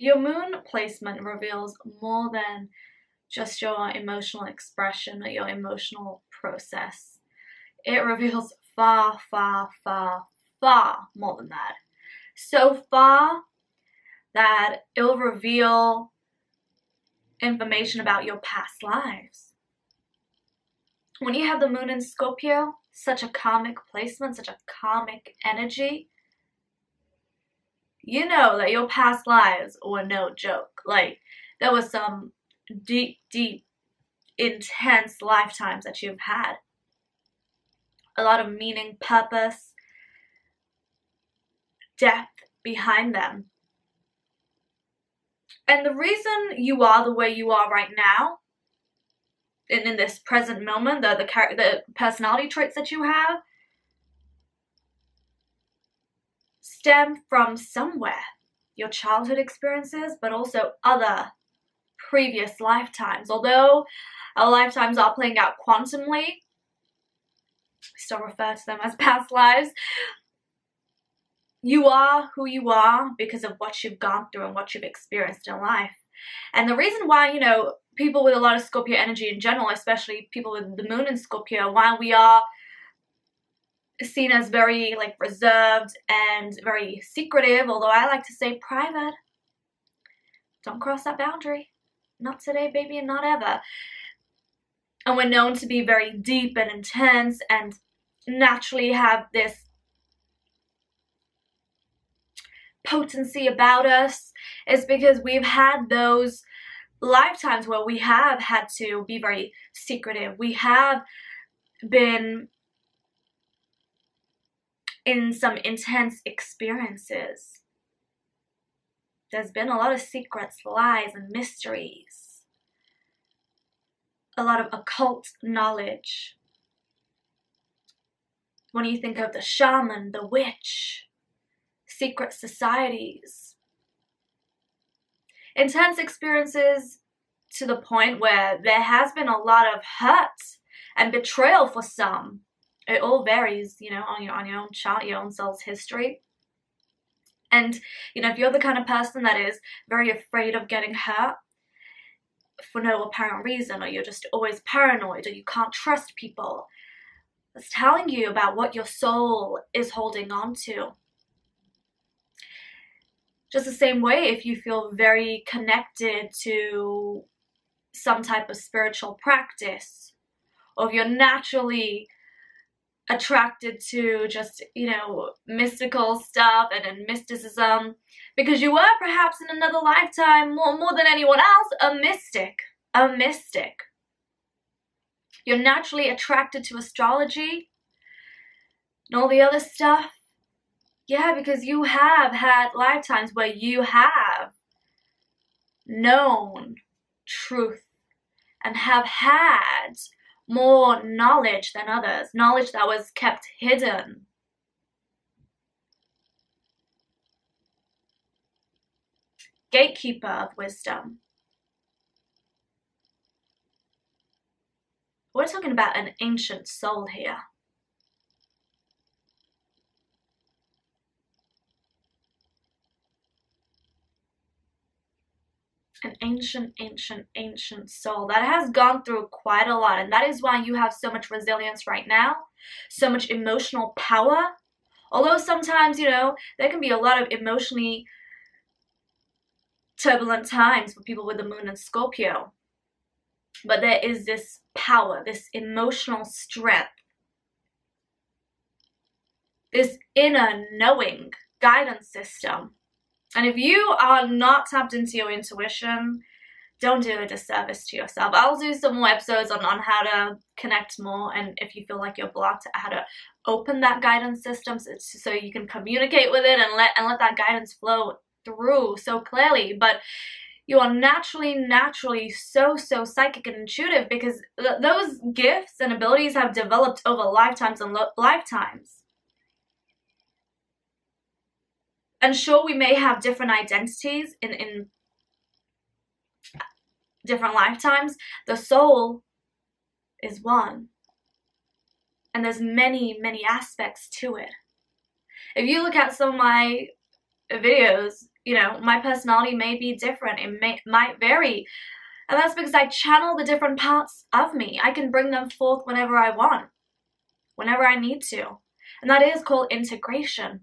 Your moon placement reveals more than just your emotional expression or your emotional process. It reveals far, far, far, far more than that. So far that it will reveal information about your past lives. When you have the moon in Scorpio, such a karmic placement, such a karmic energy, you know that your past lives were no joke. Like, there was some deep, deep, intense lifetimes that you've had. A lot of meaning, purpose, depth behind them. And the reason you are the way you are right now, in this present moment, the personality traits that you have, stem from somewhere. Your childhood experiences, but also other previous lifetimes. Although our lifetimes are playing out quantumly, we still refer to them as past lives. You are who you are because of what you've gone through and what you've experienced in life. And the reason why, you know, people with a lot of Scorpio energy in general, especially people with the moon in Scorpio, why we are seen as very like reserved and very secretive, although I like to say private. Don't cross that boundary. Not today, baby, and not ever. And we're known to be very deep and intense and naturally have this potency about us, is because we've had those lifetimes where we have had to be very secretive. We have been in some intense experiences. There's been a lot of secrets, lies, and mysteries. A lot of occult knowledge. When you think of the shaman, the witch, secret societies. Intense experiences to the point where there has been a lot of hurt and betrayal for some. It all varies, you know, on your own chart, your own soul's history. And, you know, if you're the kind of person that is very afraid of getting hurt for no apparent reason, or you're just always paranoid, or you can't trust people, it's telling you about what your soul is holding on to. Just the same way, if you feel very connected to some type of spiritual practice, or if you're naturally attracted to just, you know, mystical stuff and mysticism, because you were perhaps in another lifetime more than anyone else a mystic. You're naturally attracted to astrology and all the other stuff. Yeah, because you have had lifetimes where you have known truth and have had more knowledge than others, knowledge that was kept hidden. Gatekeeper of wisdom. We're talking about an ancient soul here. An ancient soul that has gone through quite a lot, and that is why you have so much resilience right now, so much emotional power. Although sometimes, you know, there can be a lot of emotionally turbulent times for people with the moon in Scorpio, but there is this power, this emotional strength, this inner knowing guidance system. And if you are not tapped into your intuition, don't do a disservice to yourself. I'll do some more episodes on how to connect more, and if you feel like you're blocked, how to open that guidance system so you can communicate with it and let that guidance flow through so clearly. But you are naturally so psychic and intuitive, because those gifts and abilities have developed over lifetimes and lifetimes. And sure, we may have different identities in different lifetimes. The soul is one. And there's many aspects to it. If you look at some of my videos, You know, my personality may be different. It might vary. And that's because I channel the different parts of me. I can bring them forth whenever I want, whenever I need to. And that is called integration.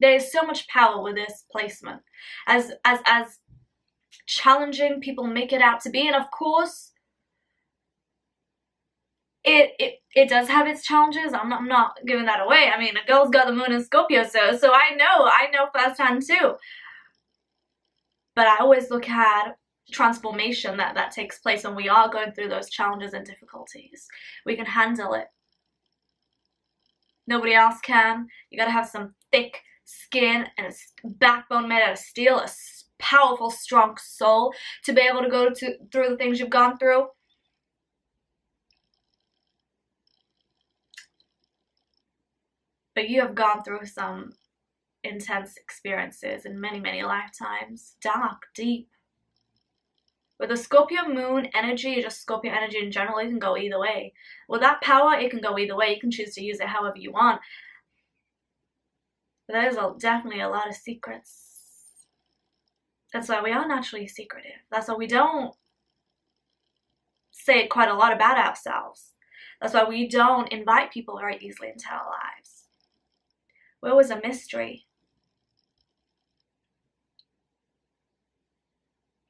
There is so much power with this placement. As challenging people make it out to be, and of course, it does have its challenges. I'm not giving that away. I mean, a girl's got the moon in Scorpio, so I know firsthand too. But I always look at transformation that takes place when we are going through those challenges and difficulties. We can handle it. Nobody else can. You gotta have some thick skin and a backbone made out of steel, a powerful, strong soul to be able to go through the things you've gone through. But you have gone through some intense experiences in many, many lifetimes. Dark, deep. With the Scorpio moon energy, just Scorpio energy in general, it can go either way. With that power, it can go either way. You can choose to use it however you want. But there's definitely a lot of secrets. That's why we are naturally secretive. That's why we don't say quite a lot about ourselves. That's why we don't invite people very easily into our lives. We're always a mystery.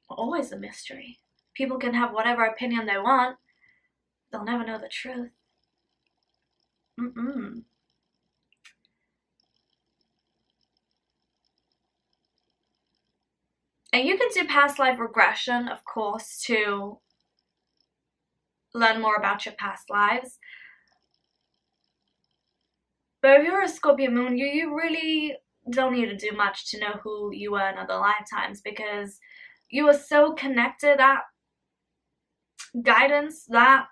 We're always a mystery. People can have whatever opinion they want. They'll never know the truth. And you can do past life regression, of course, to learn more about your past lives. But if you're a Scorpio moon, you really don't need to do much to know who you were in other lifetimes, because you are so connected. That guidance, that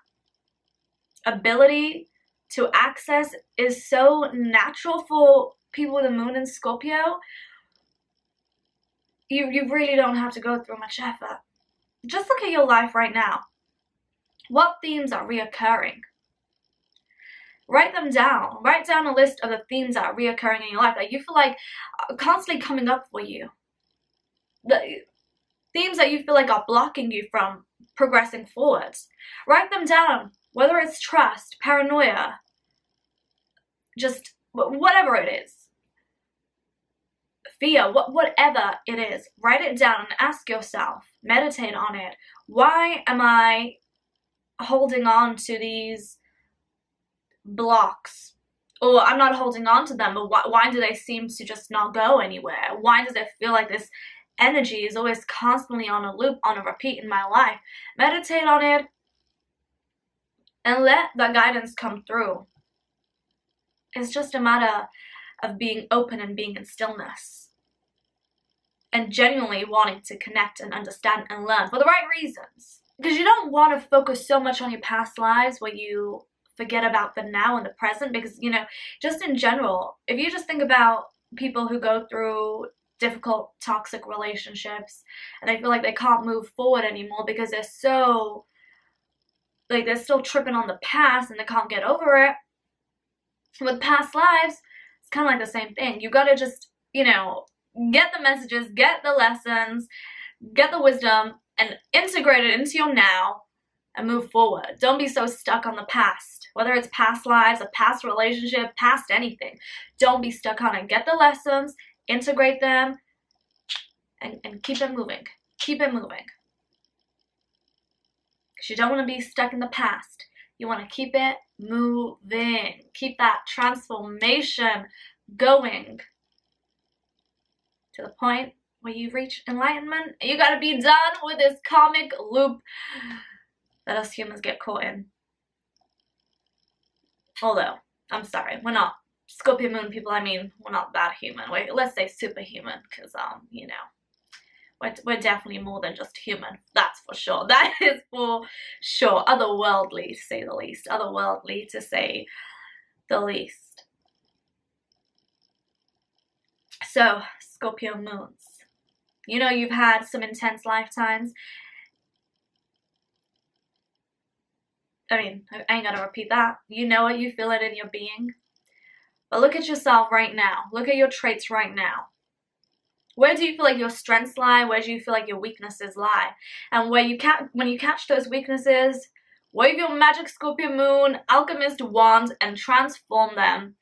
ability to access is so natural for people with a moon in Scorpio. You really don't have to go through much effort. Just look at your life right now. What themes are reoccurring? Write them down. Write down a list of the themes that are reoccurring in your life that you feel like are constantly coming up for you. The themes that you feel like are blocking you from progressing forwards. Write them down. Whether it's trust, paranoia, just whatever it is. Fear, whatever it is. Write it down and ask yourself. Meditate on it. Why am I holding on to these blocks? Or I'm not holding on to them, but why do they seem to just not go anywhere? Why does it feel like this energy is always constantly on a loop, on a repeat in my life? Meditate on it and let that guidance come through. It's just a matter of being open and being in stillness and genuinely wanting to connect and understand and learn for the right reasons. Because you don't want to focus so much on your past lives where you forget about the now and the present. Because, you know, just in general, if you just think about people who go through difficult toxic relationships and they feel like they can't move forward anymore because they're so, like, they're still tripping on the past and they can't get over it. With past lives, it's kind of like the same thing. You gotta just, you know, get the messages, get the lessons, get the wisdom, and integrate it into your now and move forward. Don't be so stuck on the past. Whether it's past lives, a past relationship, past anything. Don't be stuck on it. Get the lessons, integrate them, and keep it moving. Keep it moving. Because you don't want to be stuck in the past. You want to keep it moving. Keep that transformation going to the point where you reach enlightenment. You got to be done with this karmic loop that us humans get caught in. Although, I'm sorry, we're not Scorpio moon people. I mean, we're not that human. Let's say superhuman, because, you know, we're definitely more than just human. That's for sure. That is for sure. Otherworldly, to say the least. Otherworldly, to say the least. So, Scorpio moons. You know you've had some intense lifetimes. I mean, I ain't gotta repeat that. You know it, you feel it in your being. But look at yourself right now. Look at your traits right now. Where do you feel like your strengths lie? Where do you feel like your weaknesses lie? And when you catch those weaknesses, wave your magic Scorpio Moon, alchemist wand, and transform them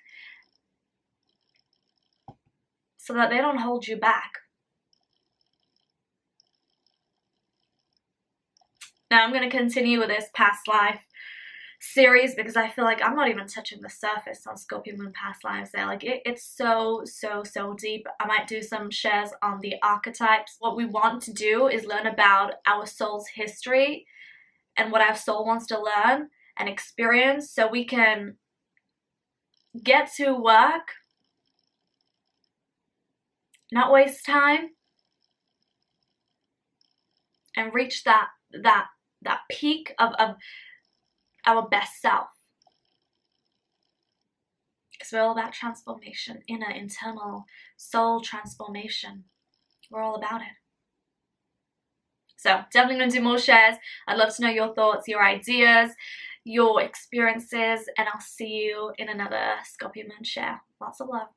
so that they don't hold you back. Now I'm going to continue with this past life series because I feel like I'm not even touching the surface on Scorpio Moon past lives there. Like it's so deep. I might do some shares on the archetypes. What we want to do is learn about our soul's history and what our soul wants to learn and experience so we can get to work, not waste time, and reach that peak of our best self. Because we're all about transformation, inner, internal, soul transformation. We're all about it. So definitely going to do more shares. I'd love to know your thoughts, your ideas, your experiences, and I'll see you in another Scorpio Moon share. Lots of love.